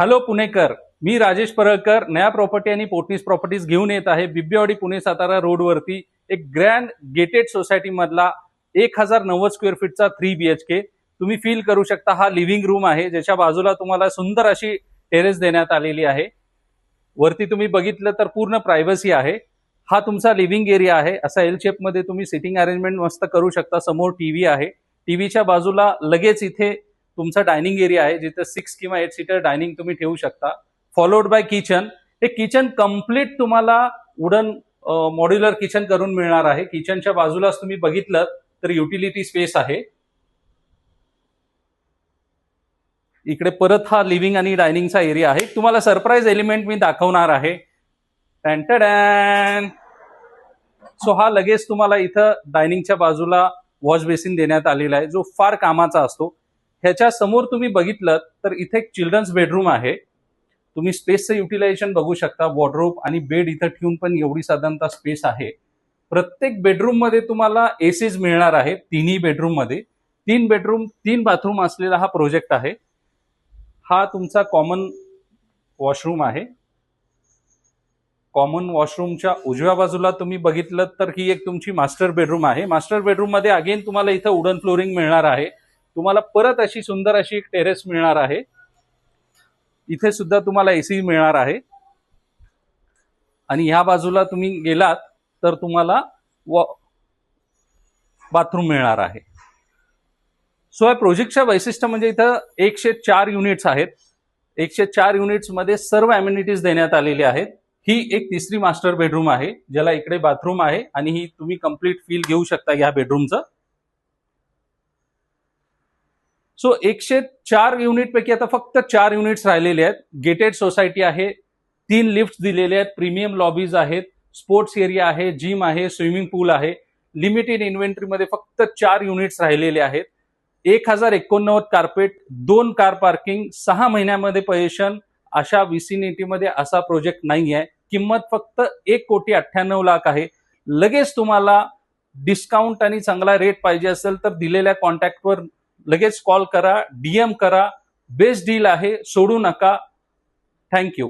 Hello पुणेकर, मी राजेश परळकर नया property आणि पोटनीस properties घेऊन येत आहे बिब्बेवाडी पुणे सातारा रोडवरती एक ग्रँड गेटेड सोसायटी मधला 1090 स्क्वेअर फीटचा 3 BHK तुम्ही फील करू शकता. हा लिव्हिंग रूम आहे ज्याच्या बाजूला तुम्हाला सुंदर अशी टेरेस देण्यात आलेली आहे. वरती तुम्ही बघितलं तर पूर्ण प्रायव्हसी आहे. हा तुमचा लिव्हिंग एरिया आहे. असा एल शेप मध्ये तुम्ही सिटिंग अरेंजमेंट मस्त करू शकता. समोर टीव्ही आहे. टीव्हीच्या बाजूला लगेच इथे तुमचा डायनिंग एरिया आहे जिथे 6 किंवा 8 सीटर डायनिंग तुम्ही ठेवू शकता. Followed by kitchen. हे किचन कम्प्लीट तुम्हाला वुडन मॉड्युलर किचन करून मिळणार आहे. किचनच्या बाजूलाच तुम्ही बघितलं तर युटिलिटी स्पेस आहे. इकडे परत हा लिव्हिंग आणि डायनिंगचा एरिया आहे. तुम्हाला सरप्राईज एलिमेंट मी दाखवणार आहे. सो हा लगेच तुम्हाला इथं डायनिंगच्या बाजूला वॉश बेसिन देण्यात आलेला आहे जो फार कामाचा असतो. ह्याच्या समोर तुम्ही बघितलं तर इथे एक चिल्ड्रन्स बेडरूम आहे. तुम्ही स्पेसचं युटिलायझेशन बघू शकता. वॉर्डरोब आणि बेड इथं ठेवून पण एवढी साधारणतः स्पेस आहे. प्रत्येक बेडरूम मध्ये तुम्हाला एसीज मिळणार आहेत. तिन्ही बेडरूम मध्ये 3 बेडरूम 3 बाथरूम असलेला हा प्रोजेक्ट आहे. हा तुमचा कॉमन वॉशरूम आहे. कॉमन वॉशरूमच्या उजव्या बाजूला तुम्ही बघितलं तर ही एक तुमची मास्टर बेडरूम आहे. मास्टर बेडरूम मध्ये अगेन तुम्हाला इथं वुडन फ्लोरिंग मिळणार आहे. तुम्हाला परत अशी सुंदर अशी एक टेरेस मिळणार आहे. इथे सुद्धा तुम्हाला एसी मिळणार आहे. आणि ह्या बाजूला तुम्ही गेलात तर तुम्हाला बाथरूम मिळणार आहे. सो या प्रोजेक्टच्या वैशिष्ट्य म्हणजे इथं 104 युनिट्स आहेत. 104 युनिट्स मध्ये सर्व अम्युनिटीज देण्यात आलेले आहेत. ही एक तिसरी मास्टर बेडरूम आहे ज्याला इकडे बाथरूम आहे आणि ही तुम्ही कम्प्लीट फील घेऊ शकता या बेडरूमचं. सो 104 युनिट पैकी आता फक्त 4 युनिट्स राहिलेले आहेत. गेटेड सोसायटी आहे. 3 लिफ्ट दिलेले आहेत. प्रीमियम लॉबीज आहेत. स्पोर्ट्स एरिया आहे. जिम आहे. स्विमिंग पूल आहे. लिमिटेड इन्व्हेंटरीमध्ये फक्त 4 युनिट्स राहिलेले आहेत. 1089 कार्पेट, 2 कार पार्किंग, 6 महिन्यामध्ये पोझिशन. अशा विसिनिटीमध्ये असा प्रोजेक्ट नाही आहे. किंमत फक्त 1,98,00,000 आहे. लगेच तुम्हाला डिस्काउंट आणि चांगला रेट पाहिजे असेल तर दिलेल्या कॉन्टॅक्टवर लगेच कॉल करा, डीएम करा. बेस्ट डील आहे, सोडू नका. थँक्यू.